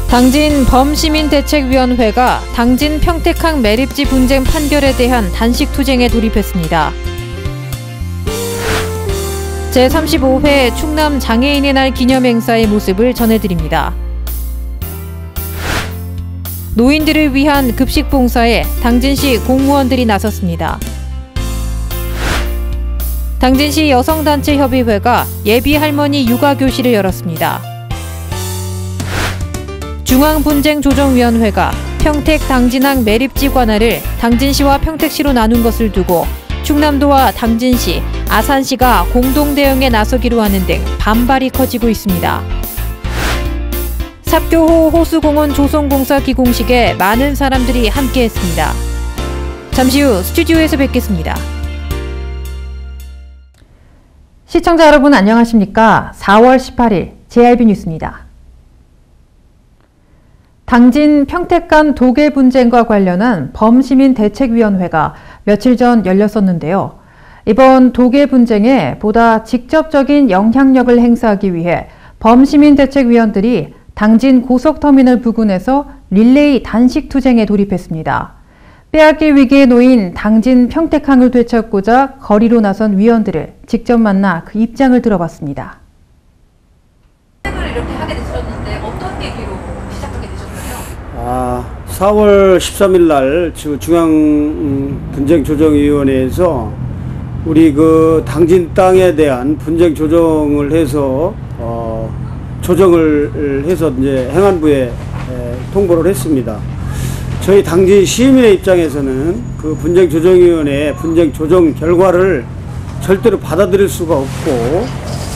당진 범시민대책위원회가 당진 평택항 매립지 분쟁 판결에 대한 단식 투쟁에 돌입했습니다. 제35회 충남 장애인의 날 기념행사의 모습을 전해드립니다. 노인들을 위한 급식 봉사에 당진시 공무원들이 나섰습니다. 당진시 여성단체협의회가 예비 할머니 육아교실을 열었습니다. 중앙분쟁조정위원회가 평택 당진항 매립지 관할을 당진시와 평택시로 나눈 것을 두고 충남도와 당진시, 아산시가 공동 대응에 나서기로 하는 등 반발이 커지고 있습니다. 삽교호 호수공원 조성공사 기공식에 많은 사람들이 함께했습니다. 잠시 후 스튜디오에서 뵙겠습니다. 시청자 여러분 안녕하십니까? 4월 18일 JRB 뉴스입니다. 당진 평택 간 도계 분쟁과 관련한 범시민대책위원회가 며칠 전 열렸었는데요. 이번 도계 분쟁에 보다 직접적인 영향력을 행사하기 위해 범시민대책위원들이 당진 고속터미널 부근에서 릴레이 단식 투쟁에 돌입했습니다. 빼앗길 위기에 놓인 당진 평택항을 되찾고자 거리로 나선 위원들을 직접 만나 그 입장을 들어봤습니다. 이렇게 하게 되셨는데 어떤 계기로 시작하게 되셨나요? 4월 13일 날 중앙분쟁조정위원회에서 우리 그 당진 땅에 대한 분쟁 조정을 해서 조정을 해서 이제 행안부에 통보를 했습니다. 저희 당진 시민의 입장에서는 그 분쟁조정위원회의 분쟁 조정 결과를 절대로 받아들일 수가 없고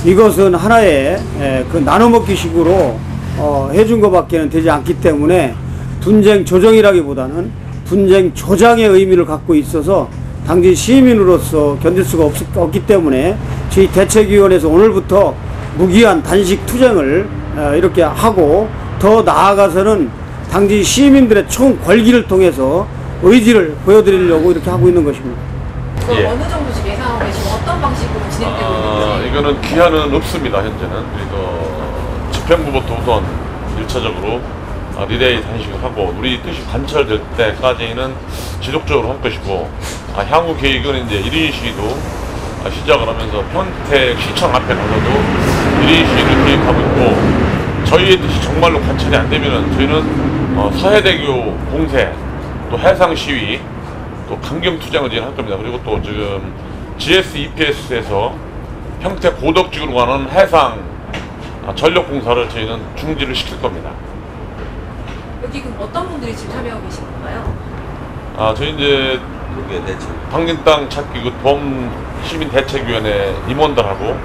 이것은 하나의 그 나눠먹기 식으로 해준 것밖에는 되지 않기 때문에 분쟁 조정이라기보다는 분쟁 조장의 의미를 갖고 있어서 당진 시민으로서 견딜 수가 없기 때문에 저희 대책위원회에서 오늘부터 무기한 단식 투쟁을 이렇게 하고 더 나아가서는 당진 시민들의 총 권리를 통해서 의지를 보여드리려고 이렇게 하고 있는 것입니다. 어느 정도 지금 예상하고 계시고 어떤 방식으로 진행되고 있는지? 이거는 기한은 없습니다. 현재는. 그래서 집행부부터 우선 1차적으로 리레이 단식을 하고 우리 뜻이 관철될 때까지는 지속적으로 할 것이고 향후 계획은 이제 1인 시위도 시작을 하면서 평택 시청 앞에 가서도 1인 시위를 계획하고 있고 저희의 뜻이 정말로 관철이 안 되면은 저희는 서해대교 공세, 또 해상 시위, 또 강경 투쟁을 진행할 겁니다. 그리고 또 지금 GS EPS에서 평택 고덕지구로 가는 해상 전력 공사를 저희는 중지를 시킬 겁니다. 여기 그럼 어떤 분들이 지금 참여하고 계신 건가요? 저희 이제 당진 땅 찾기 그 범시민대책위원회 임원들하고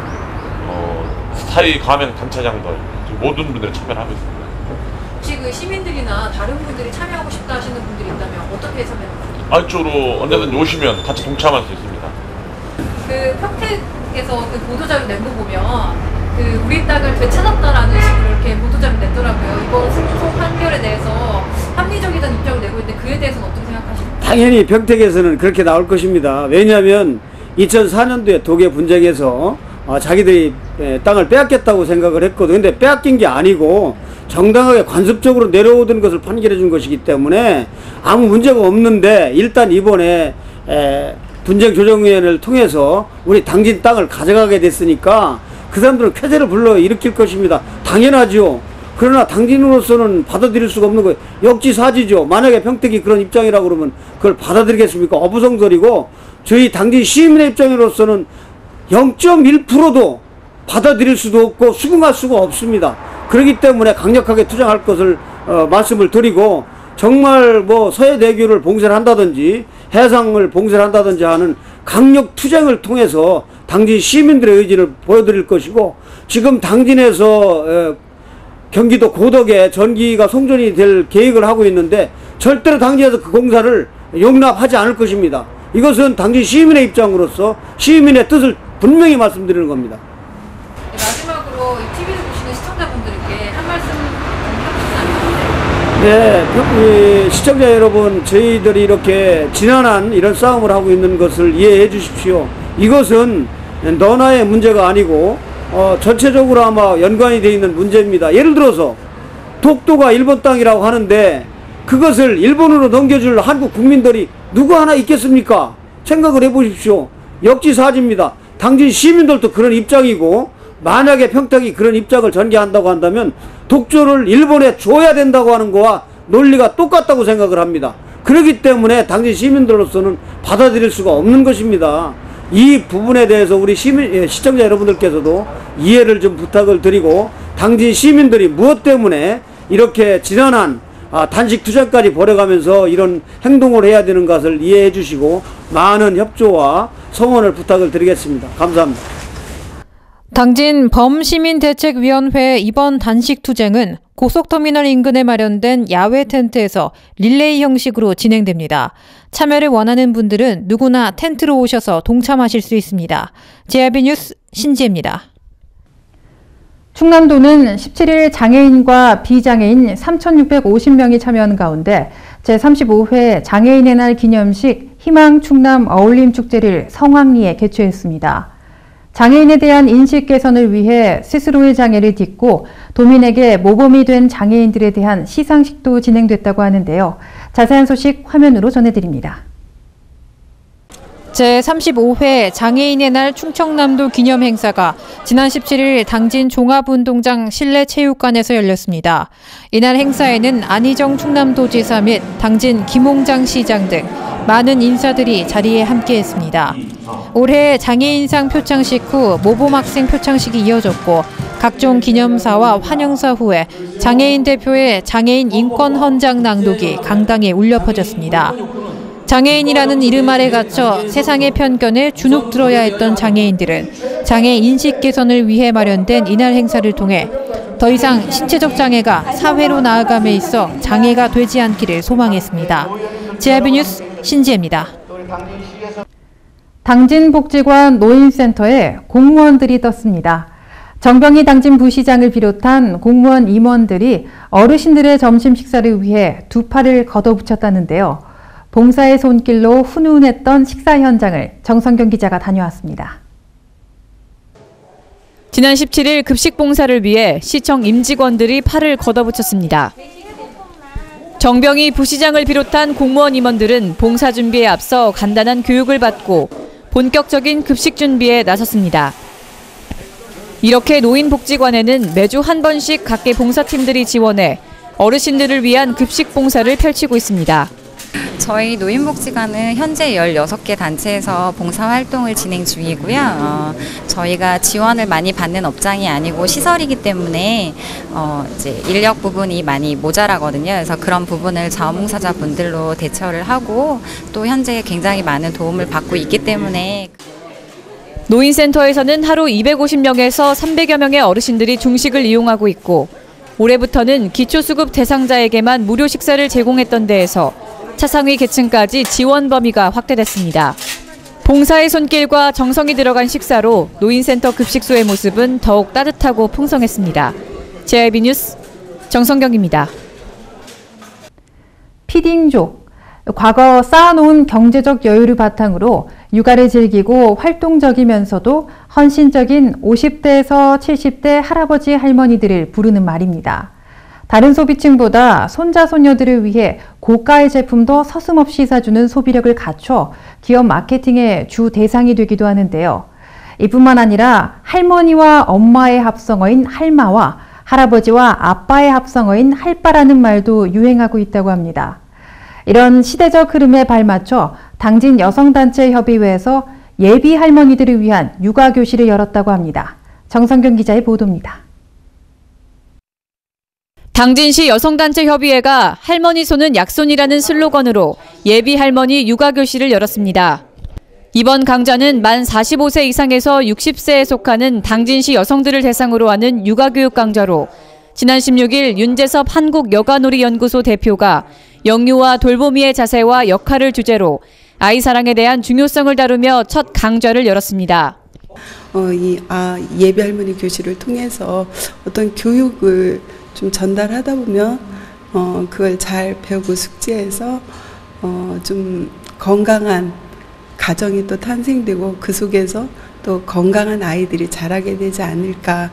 스타이 가맹 단체장들 모든 분들이 참여를 하고 있습니다. 혹시 그 시민들이나 다른 분들이 참여하고 싶다 하시는 분들이 있다면 어떻게 참여하세요? 이쪽으로 언제든지 오시면 같이 동참할 수 있습니다. 그 평택에서 그 보도자료 낸 거 보면 그 우리 땅을 되찾았다라는 식으로 이렇게 보도자료 냈더라고요. 이번 승소 판결에 대해서 합리적이라는 입장을 내고 있는데 그에 대해서는 어떻게 생각하십니까? 당연히 평택에서는 그렇게 나올 것입니다. 왜냐하면 2004년도에 도계 분쟁에서 자기들이 땅을 빼앗겼다고 생각을 했거든요. 근데 빼앗긴 게 아니고 정당하게 관습적으로 내려오던 것을 판결해 준 것이기 때문에 아무 문제가 없는데 일단 이번에 분쟁조정위원회를 통해서 우리 당진 땅을 가져가게 됐으니까 그 사람들은 쾌재를 불러 일으킬 것입니다. 당연하죠. 그러나 당진으로서는 받아들일 수가 없는 거예요. 역지사지죠. 만약에 평택이 그런 입장이라고 그러면 그걸 받아들이겠습니까? 어부성설이고 저희 당진 시민의 입장으로서는 0.1%도 받아들일 수도 없고 수긍할 수가 없습니다. 그렇기 때문에 강력하게 투쟁할 것을 말씀을 드리고 정말 뭐 서해대교를 봉쇄를 한다든지 해상을 봉쇄를 한다든지 하는 강력 투쟁을 통해서 당진 시민들의 의지를 보여드릴 것이고 지금 당진에서 경기도 고덕에 전기가 송전이 될 계획을 하고 있는데 절대로 당진에서 그 공사를 용납하지 않을 것입니다. 이것은 당진 시민의 입장으로서 시민의 뜻을 분명히 말씀드리는 겁니다. 네, 마지막으로 이 TV를 보시는 시청자분들께 한 말씀 해주시면 네, 시청자 여러분, 저희들이 이렇게 지난한 이런 싸움을 하고 있는 것을 이해해 주십시오. 이것은 너나의 문제가 아니고 전체적으로 아마 연관이 되어 있는 문제입니다. 예를 들어서 독도가 일본 땅이라고 하는데 그것을 일본으로 넘겨줄 한국 국민들이 누구 하나 있겠습니까? 생각을 해보십시오. 역지사지입니다. 당진 시민들도 그런 입장이고, 만약에 평택이 그런 입장을 전개한다고 한다면 독도를 일본에 줘야 된다고 하는 거와 논리가 똑같다고 생각을 합니다. 그렇기 때문에 당진 시민들로서는 받아들일 수가 없는 것입니다. 이 부분에 대해서 우리 시청자 여러분들께서도 이해를 좀 부탁을 드리고, 당진 시민들이 무엇 때문에 이렇게 지난한 단식 투쟁까지 벌여가면서 이런 행동을 해야 되는 것을 이해해 주시고 많은 협조와 성원을 부탁을 드리겠습니다. 감사합니다. 당진 범시민대책위원회 이번 단식 투쟁은 고속터미널 인근에 마련된 야외 텐트에서 릴레이 형식으로 진행됩니다. 참여를 원하는 분들은 누구나 텐트로 오셔서 동참하실 수 있습니다. JRB 뉴스 신지혜입니다. 충남도는 17일 장애인과 비장애인 3,650명이 참여한 가운데 제35회 장애인의 날 기념식 희망 충남 어울림 축제를 성황리에 개최했습니다. 장애인에 대한 인식 개선을 위해 스스로의 장애를 딛고 도민에게 모범이 된 장애인들에 대한 시상식도 진행됐다고 하는데요. 자세한 소식 화면으로 전해드립니다. 제35회 장애인의 날 충청남도 기념 행사가 지난 17일 당진 종합운동장 실내체육관에서 열렸습니다. 이날 행사에는 안희정 충남도지사 및 당진 김홍장 시장 등 많은 인사들이 자리에 함께했습니다. 올해 장애인상 표창식 후 모범학생 표창식이 이어졌고, 각종 기념사와 환영사 후에 장애인 대표의 장애인 인권 헌장 낭독이 강당에 울려 퍼졌습니다. 장애인이라는 이름 아래 갇혀 세상의 편견에 주눅 들어야 했던 장애인들은 장애 인식 개선을 위해 마련된 이날 행사를 통해 더 이상 신체적 장애가 사회로 나아감에 있어 장애가 되지 않기를 소망했습니다. JRB 뉴스 신지혜입니다. 당진복지관 노인센터에 공무원들이 떴습니다. 정병희 당진 부시장을 비롯한 공무원 임원들이 어르신들의 점심 식사를 위해 두 팔을 걷어붙였다는데요. 봉사의 손길로 훈훈했던 식사 현장을 정성경 기자가 다녀왔습니다. 지난 17일 급식 봉사를 위해 시청 임직원들이 팔을 걷어붙였습니다. 정병희 부시장을 비롯한 공무원 임원들은 봉사 준비에 앞서 간단한 교육을 받고 본격적인 급식 준비에 나섰습니다. 이렇게 노인복지관에는 매주 한 번씩 각계 봉사팀들이 지원해 어르신들을 위한 급식 봉사를 펼치고 있습니다. 저희 노인복지관은 현재 16개 단체에서 봉사활동을 진행 중이고요. 저희가 지원을 많이 받는 업장이 아니고 시설이기 때문에 이제 인력 부분이 많이 모자라거든요. 그래서 그런 부분을 자원봉사자분들로 대처를 하고 또 현재 굉장히 많은 도움을 받고 있기 때문에 노인센터에서는 하루 250명에서 300여 명의 어르신들이 중식을 이용하고 있고 올해부터는 기초수급 대상자에게만 무료 식사를 제공했던 데에서 차상위 계층까지 지원 범위가 확대됐습니다. 봉사의 손길과 정성이 들어간 식사로 노인센터 급식소의 모습은 더욱 따뜻하고 풍성했습니다. JRB 뉴스 정성경입니다. 피딩족. 과거 쌓아놓은 경제적 여유를 바탕으로 육아를 즐기고 활동적이면서도 헌신적인 50대에서 70대 할아버지 할머니들을 부르는 말입니다. 다른 소비층보다 손자 손녀들을 위해 고가의 제품도 서슴없이 사주는 소비력을 갖춰 기업 마케팅의 주 대상이 되기도 하는데요. 이뿐만 아니라 할머니와 엄마의 합성어인 할마와 할아버지와 아빠의 합성어인 할빠라는 말도 유행하고 있다고 합니다. 이런 시대적 흐름에 발맞춰 당진 여성단체협의회에서 예비 할머니들을 위한 육아교실을 열었다고 합니다. 정성경 기자의 보도입니다. 당진시 여성단체협의회가 할머니 손은 약손이라는 슬로건으로 예비 할머니 육아교실을 열었습니다. 이번 강좌는 만 45세 이상에서 60세에 속하는 당진시 여성들을 대상으로 하는 육아교육 강좌로 지난 16일 윤재섭 한국여가놀이연구소 대표가 영유아 돌보미의 자세와 역할을 주제로 아이 사랑에 대한 중요성을 다루며 첫 강좌를 열었습니다. 예비 할머니 교실을 통해서 어떤 교육을 좀 전달하다 보면 그걸 잘 배우고 숙지해서 좀 건강한 가정이 또 탄생되고 그 속에서 또 건강한 아이들이 자라게 되지 않을까.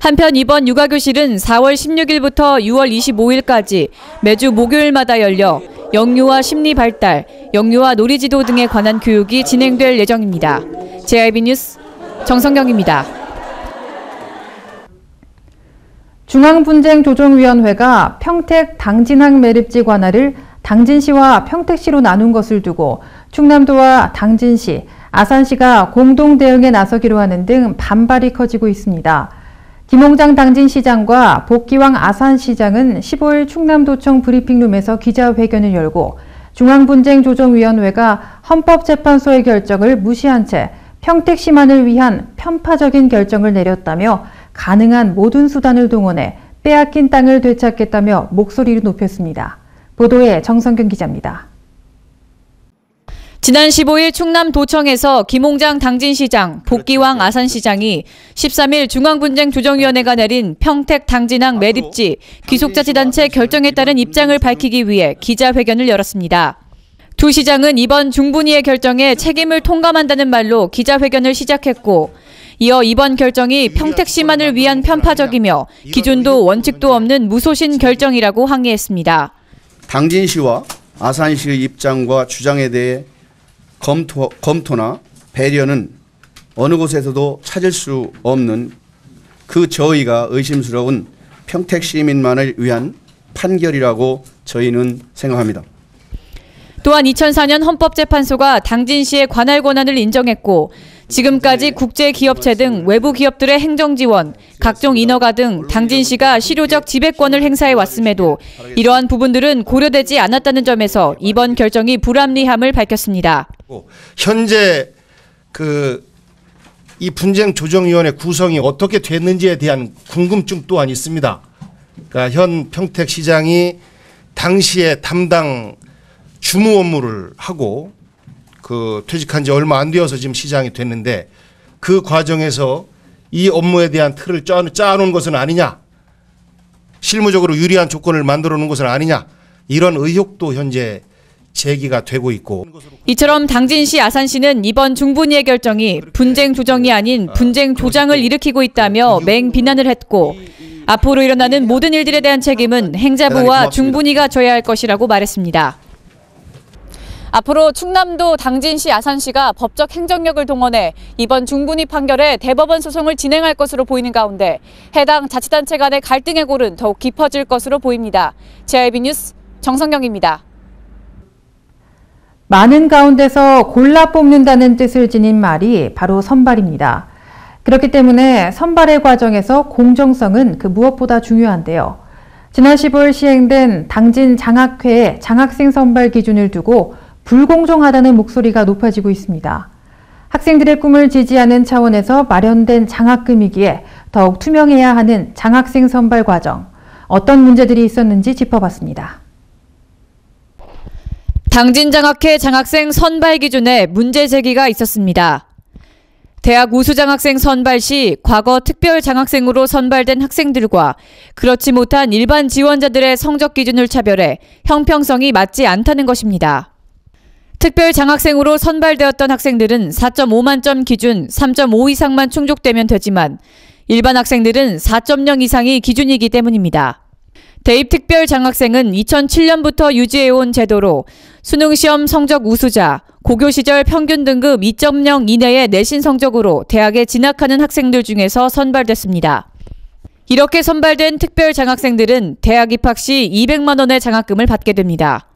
한편 이번 육아교실은 4월 16일부터 6월 25일까지 매주 목요일마다 열려 영유아 심리 발달, 영유아 놀이지도 등에 관한 교육이 진행될 예정입니다. JIB 뉴스 정성경입니다. 중앙분쟁조정위원회가 평택 당진항 매립지 관할을 당진시와 평택시로 나눈 것을 두고 충남도와 당진시, 아산시가 공동 대응에 나서기로 하는 등 반발이 커지고 있습니다. 김홍장 당진시장과 복기왕 아산시장은 15일 충남도청 브리핑룸에서 기자회견을 열고 중앙분쟁조정위원회가 헌법재판소의 결정을 무시한 채 평택시만을 위한 편파적인 결정을 내렸다며 가능한 모든 수단을 동원해 빼앗긴 땅을 되찾겠다며 목소리를 높였습니다. 보도에 정성균 기자입니다. 지난 15일 충남도청에서 김홍장 당진시장, 복기왕 아산시장이 13일 중앙분쟁조정위원회가 내린 평택 당진항 매립지 귀속자치단체 결정에 따른 입장을 밝히기 위해 기자회견을 열었습니다. 두 시장은 이번 중분위의 결정에 책임을 통감한다는 말로 기자회견을 시작했고 이어 이번 결정이 평택시만을 위한 편파적이며 기준도 원칙도 없는 무소신 결정이라고 항의했습니다. 당진시와 아산시의 입장과 주장에 대해 검토나 배려는 어느 곳에서도 찾을 수 없는 그 저희가 의심스러운 평택 시민만을 위한 판결이라고 저희는 생각합니다. 또한 2004년 헌법재판소가 당진시의 관할 권한을 인정했고 지금까지 국제기업체 등 외부 기업들의 행정지원, 각종 인허가 등 당진시가 실효적 지배권을 행사해 왔음에도 이러한 부분들은 고려되지 않았다는 점에서 이번 결정이 불합리함을 밝혔습니다. 현재 이 분쟁조정위원회 구성이 어떻게 됐는지에 대한 궁금증 또한 있습니다. 그러니까 현 평택시장이 당시에 담당 주무 업무를 하고 퇴직한 지 얼마 안 되어서 지금 시장이 됐는데 그 과정에서 이 업무에 대한 틀을 짜놓은 것은 아니냐, 실무적으로 유리한 조건을 만들어 놓은 것은 아니냐, 이런 의혹도 현재 제기가 되고 있고. 이처럼 당진시, 아산시는 이번 중분위의 결정이 분쟁 조정이 아닌 분쟁 조장을 일으키고 있다며 맹비난을 했고 앞으로 일어나는 모든 일들에 대한 책임은 행자부와 중분위가 져야 할 것이라고 말했습니다. 앞으로 충남도, 당진시, 아산시가 법적 행정력을 동원해 이번 중분위 판결에 대법원 소송을 진행할 것으로 보이는 가운데 해당 자치단체 간의 갈등의 골은 더욱 깊어질 것으로 보입니다. JIB 뉴스 정성경입니다. 많은 가운데서 골라 뽑는다는 뜻을 지닌 말이 바로 선발입니다. 그렇기 때문에 선발의 과정에서 공정성은 그 무엇보다 중요한데요. 지난 15일 시행된 당진 장학회의 장학생 선발 기준을 두고 불공정하다는 목소리가 높아지고 있습니다. 학생들의 꿈을 지지하는 차원에서 마련된 장학금이기에 더욱 투명해야 하는 장학생 선발 과정, 어떤 문제들이 있었는지 짚어봤습니다. 당진 장학회 장학생 선발 기준에 문제 제기가 있었습니다. 대학 우수장학생 선발 시 과거 특별 장학생으로 선발된 학생들과 그렇지 못한 일반 지원자들의 성적 기준을 차별해 형평성이 맞지 않다는 것입니다. 특별 장학생으로 선발되었던 학생들은 4.5만점 기준 3.5 이상만 충족되면 되지만 일반 학생들은 4.0 이상이 기준이기 때문입니다. 대입 특별 장학생은 2007년부터 유지해온 제도로 수능시험 성적 우수자, 고교 시절 평균 등급 2.0 이내의 내신 성적으로 대학에 진학하는 학생들 중에서 선발됐습니다. 이렇게 선발된 특별 장학생들은 대학 입학 시 200만 원의 장학금을 받게 됩니다.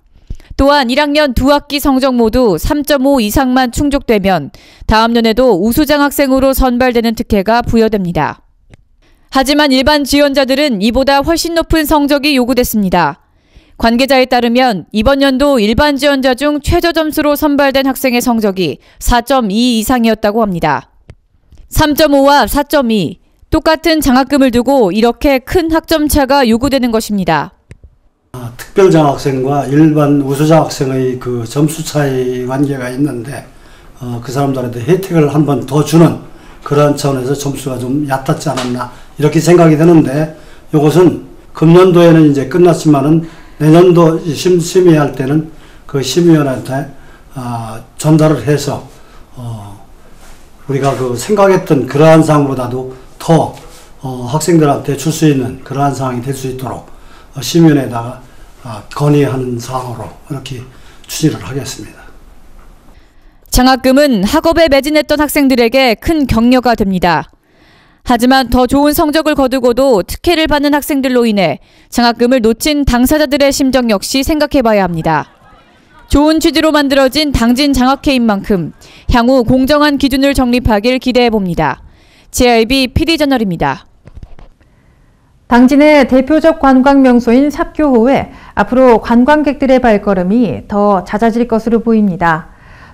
또한 1학년 2학기 성적 모두 3.5 이상만 충족되면 다음 년에도 우수장학생으로 선발되는 특혜가 부여됩니다. 하지만 일반 지원자들은 이보다 훨씬 높은 성적이 요구됐습니다. 관계자에 따르면 이번 연도 일반 지원자 중 최저 점수로 선발된 학생의 성적이 4.2 이상이었다고 합니다. 3.5와 4.2, 똑같은 장학금을 두고 이렇게 큰 학점 차가 요구되는 것입니다. 특별장학생과 일반 우수장학생의 그 점수 차이 관계가 있는데 그 사람들한테 혜택을 한 번 더 주는 그러한 차원에서 점수가 좀 얕았지 않았나 이렇게 생각이 드는데 이것은 금년도에는 이제 끝났지만은 내년도 심의할 때는 그 심의원한테 전달을 해서 우리가 그 생각했던 그러한 상보다도 더 학생들한테 줄 수 있는 그러한 상황이 될 수 있도록 시민에다가 건의하는 사항으로 이렇게 추진을 하겠습니다. 장학금은 학업에 매진했던 학생들에게 큰 격려가 됩니다. 하지만 더 좋은 성적을 거두고도 특혜를 받는 학생들로 인해 장학금을 놓친 당사자들의 심정 역시 생각해봐야 합니다. 좋은 취지로 만들어진 당진 장학회인 만큼 향후 공정한 기준을 정립하길 기대해봅니다. JIB PD저널입니다. 당진의 대표적 관광 명소인 삽교호에 앞으로 관광객들의 발걸음이 더 잦아질 것으로 보입니다.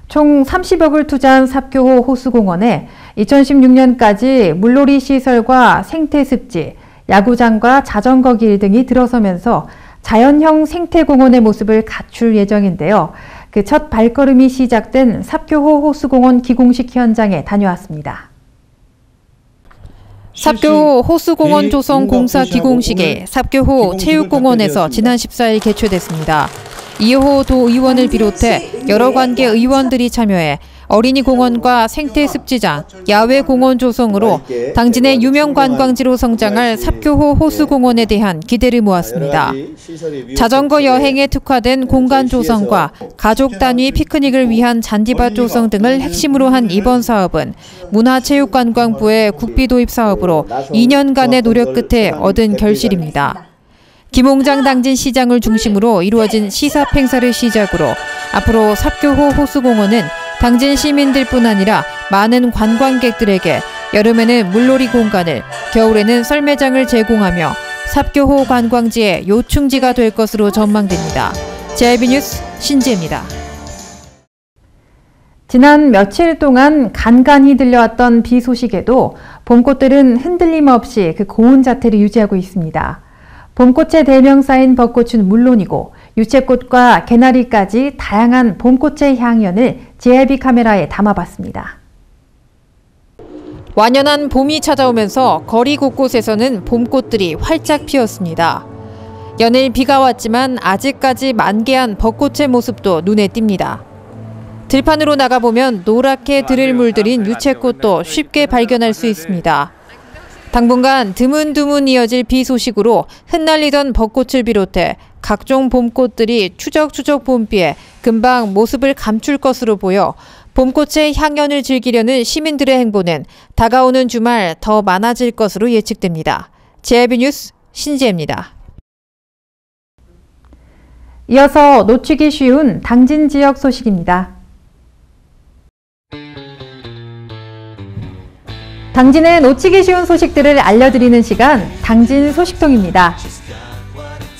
총 30억을 투자한 삽교호 호수공원에 2016년까지 물놀이 시설과 생태습지, 야구장과 자전거 길 등이 들어서면서 자연형 생태공원의 모습을 갖출 예정인데요. 그 첫 발걸음이 시작된 삽교호 호수공원 기공식 현장에 다녀왔습니다. 삽교호 호수공원 조성 공사 기공식에 삽교호 체육공원에서 지난 14일 개최됐습니다. 이호 도의원을 비롯해 여러 관계 의원들이 참여해 어린이 공원과 생태 습지장, 야외 공원 조성으로 당진의 유명 관광지로 성장할 삽교호 호수공원에 대한 기대를 모았습니다. 자전거 여행에 특화된 공간 조성과 가족 단위 피크닉을 위한 잔디밭 조성 등을 핵심으로 한 이번 사업은 문화체육관광부의 국비 도입 사업으로 2년간의 노력 끝에 얻은 결실입니다. 김홍장 당진 시장을 중심으로 이루어진 시삽 행사를 시작으로 앞으로 삽교호 호수공원은 당진 시민들뿐 아니라 많은 관광객들에게 여름에는 물놀이 공간을, 겨울에는 썰매장을 제공하며 삽교호 관광지의 요충지가 될 것으로 전망됩니다. JIB 뉴스 신지혜입니다. 지난 며칠 동안 간간히 들려왔던 비 소식에도 봄꽃들은 흔들림 없이 그 고운 자태를 유지하고 있습니다. 봄꽃의 대명사인 벚꽃은 물론이고 유채꽃과 개나리까지 다양한 봄꽃의 향연을 JIB 카메라에 담아봤습니다. 완연한 봄이 찾아오면서 거리 곳곳에서는 봄꽃들이 활짝 피었습니다. 연일 비가 왔지만 아직까지 만개한 벚꽃의 모습도 눈에 띕니다. 들판으로 나가보면 노랗게 들을 물들인 유채꽃도 쉽게 발견할 수 있습니다. 당분간 드문드문 이어질 비 소식으로 흩날리던 벚꽃을 비롯해 각종 봄꽃들이 추적추적 봄비에 금방 모습을 감출 것으로 보여 봄꽃의 향연을 즐기려는 시민들의 행보는 다가오는 주말 더 많아질 것으로 예측됩니다. JIB 뉴스 신지혜입니다. 이어서 놓치기 쉬운 당진 지역 소식입니다. 당진의 놓치기 쉬운 소식들을 알려드리는 시간, 당진 소식통입니다.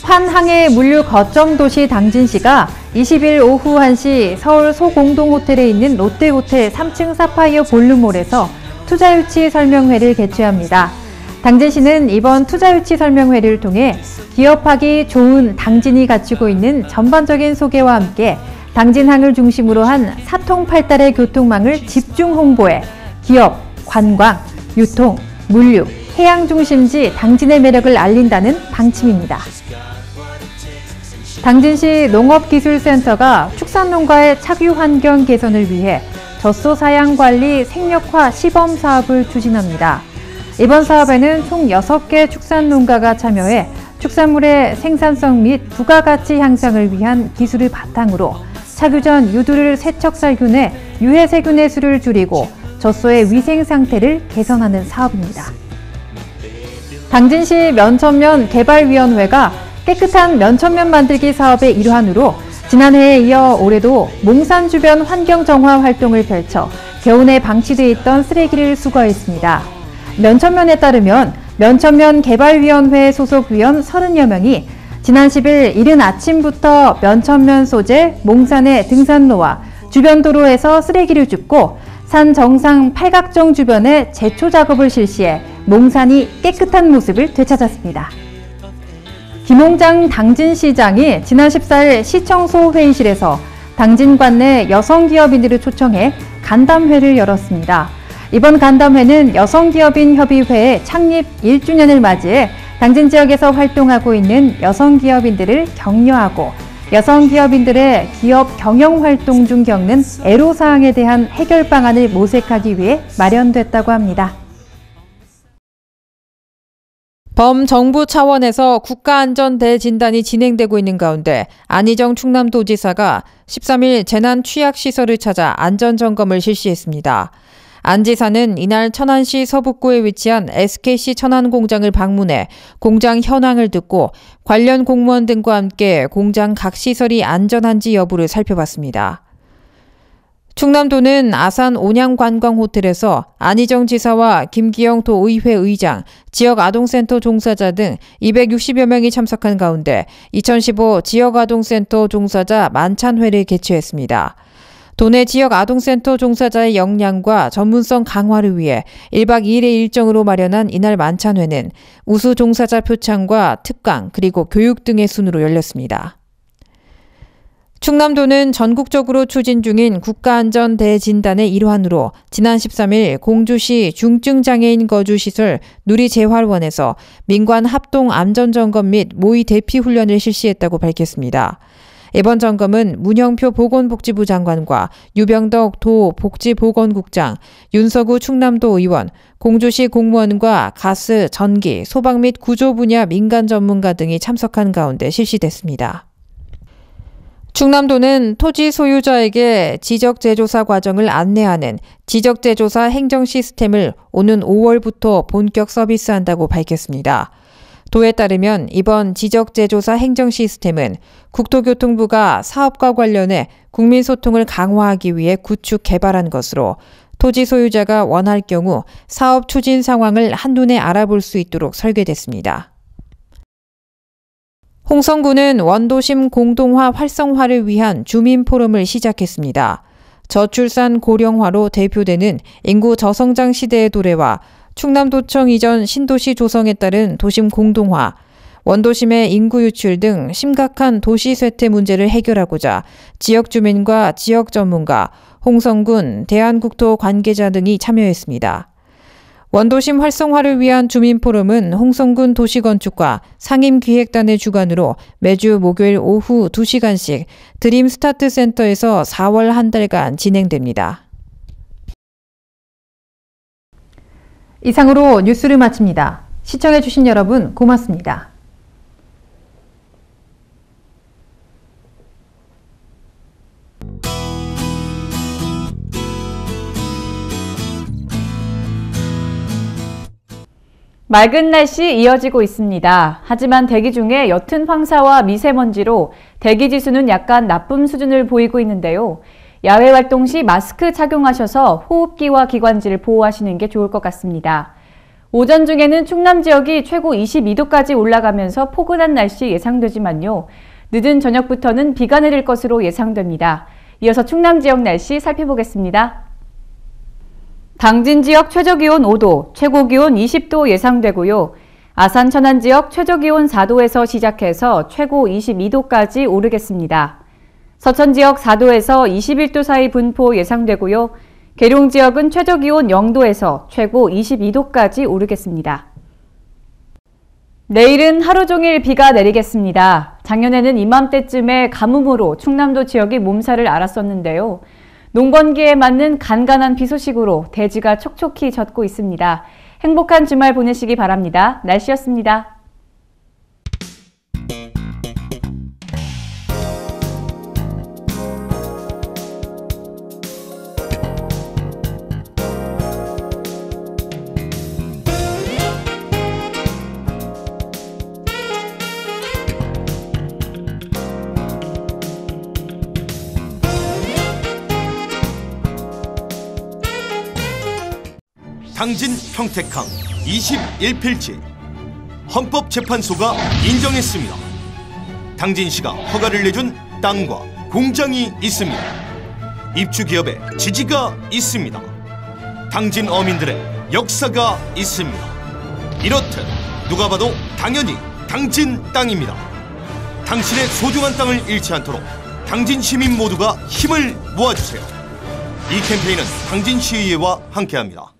환항해 물류 거점 도시 당진시가 20일 오후 1시 서울 소공동호텔에 있는 롯데호텔 3층 사파이어 볼룸몰에서 투자유치 설명회를 개최합니다. 당진시는 이번 투자유치 설명회를 통해 기업하기 좋은 당진이 갖추고 있는 전반적인 소개와 함께 당진항을 중심으로 한 사통팔달의 교통망을 집중 홍보해 기업, 관광, 유통, 물류, 해양 중심지 당진의 매력을 알린다는 방침입니다. 당진시 농업기술센터가 축산농가의 착유 환경 개선을 위해 젖소 사양 관리 생력화 시범 사업을 추진합니다. 이번 사업에는 총 6개 축산농가가 참여해 축산물의 생산성 및 부가가치 향상을 위한 기술을 바탕으로 착유 전 유두를 세척살균에 유해세균의 수를 줄이고 젖소의 위생 상태를 개선하는 사업입니다. 당진시 면천면 개발위원회가 깨끗한 면천면 만들기 사업의 일환으로 지난해에 이어 올해도 몽산 주변 환경 정화 활동을 펼쳐 겨우내 방치돼 있던 쓰레기를 수거했습니다. 면천면에 따르면 면천면 개발위원회 소속 위원 30여 명이 지난 10일 이른 아침부터 면천면 소재 몽산의 등산로와 주변 도로에서 쓰레기를 줍고 산 정상 팔각정 주변에 제초 작업을 실시해 몽산이 깨끗한 모습을 되찾았습니다. 김홍장 당진시장이 지난 14일 시청소 회의실에서 당진 관내 여성기업인들을 초청해 간담회를 열었습니다. 이번 간담회는 여성기업인협의회 창립 1주년을 맞이해 당진 지역에서 활동하고 있는 여성기업인들을 격려하고 여성기업인들의 기업 경영활동 중 겪는 애로사항에 대한 해결 방안을 모색하기 위해 마련됐다고 합니다. 범정부 차원에서 국가안전대진단이 진행되고 있는 가운데 안희정 충남도지사가 13일 재난취약시설을 찾아 안전점검을 실시했습니다. 안 지사는 이날 천안시 서북구에 위치한 SKC 천안 공장을 방문해 공장 현황을 듣고 관련 공무원 등과 함께 공장 각 시설이 안전한지 여부를 살펴봤습니다. 충남도는 아산 온양관광호텔에서 안희정 지사와 김기영 도의회 의장, 지역아동센터 종사자 등 260여 명이 참석한 가운데 2015 지역아동센터 종사자 만찬회를 개최했습니다. 도내 지역아동센터 종사자의 역량과 전문성 강화를 위해 1박 2일의 일정으로 마련한 이날 만찬회는 우수 종사자 표창과 특강 그리고 교육 등의 순으로 열렸습니다. 충남도는 전국적으로 추진 중인 국가안전대진단의 일환으로 지난 13일 공주시 중증장애인 거주시설 누리재활원에서 민관 합동 안전점검 및 모의 대피 훈련을 실시했다고 밝혔습니다. 이번 점검은 문영표 보건복지부 장관과 유병덕 도 복지보건국장, 윤석우 충남도 의원, 공주시 공무원과 가스, 전기, 소방 및 구조 분야 민간 전문가 등이 참석한 가운데 실시됐습니다. 충남도는 토지 소유자에게 지적재조사 과정을 안내하는 지적재조사 행정 시스템을 오는 5월부터 본격 서비스한다고 밝혔습니다. 도에 따르면 이번 지적재조사 행정 시스템은 국토교통부가 사업과 관련해 국민소통을 강화하기 위해 구축 개발한 것으로 토지 소유자가 원할 경우 사업 추진 상황을 한눈에 알아볼 수 있도록 설계됐습니다. 홍성군은 원도심 공동화 활성화를 위한 주민 포럼을 시작했습니다. 저출산 고령화로 대표되는 인구 저성장 시대의 도래와 충남도청 이전 신도시 조성에 따른 도심 공동화, 원도심의 인구 유출 등 심각한 도시 쇠퇴 문제를 해결하고자 지역 주민과 지역 전문가, 홍성군, 대한국토 관계자 등이 참여했습니다. 원도심 활성화를 위한 주민포럼은 홍성군 도시건축과 상임기획단의 주관으로 매주 목요일 오후 2시간씩 드림 스타트 센터에서 4월 한 달간 진행됩니다. 이상으로 뉴스를 마칩니다. 시청해주신 여러분 고맙습니다. 맑은 날씨 이어지고 있습니다. 하지만 대기 중에 옅은 황사와 미세먼지로 대기 지수는 약간 나쁨 수준을 보이고 있는데요. 야외 활동 시 마스크 착용하셔서 호흡기와 기관지를 보호하시는 게 좋을 것 같습니다. 오전 중에는 충남 지역이 최고 22도까지 올라가면서 포근한 날씨 예상되지만요. 늦은 저녁부터는 비가 내릴 것으로 예상됩니다. 이어서 충남 지역 날씨 살펴보겠습니다. 당진 지역 최저기온 5도, 최고기온 20도 예상되고요. 아산 천안 지역 최저기온 4도에서 시작해서 최고 22도까지 오르겠습니다. 서천 지역 4도에서 21도 사이 분포 예상되고요. 계룡 지역은 최저기온 0도에서 최고 22도까지 오르겠습니다. 내일은 하루 종일 비가 내리겠습니다. 작년에는 이맘때쯤에 가뭄으로 충남도 지역이 몸살을 앓았었는데요. 농번기에 맞는 간간한 비 소식으로 대지가 촉촉히 젖고 있습니다. 행복한 주말 보내시기 바랍니다. 날씨였습니다. 당진 평택항 21필지 헌법재판소가 인정했습니다. 당진시가 허가를 내준 땅과 공장이 있습니다. 입주기업의 지지가 있습니다. 당진 어민들의 역사가 있습니다. 이렇듯 누가 봐도 당연히 당진 땅입니다. 당신의 소중한 땅을 잃지 않도록 당진 시민 모두가 힘을 모아주세요. 이 캠페인은 당진시의회와 함께합니다.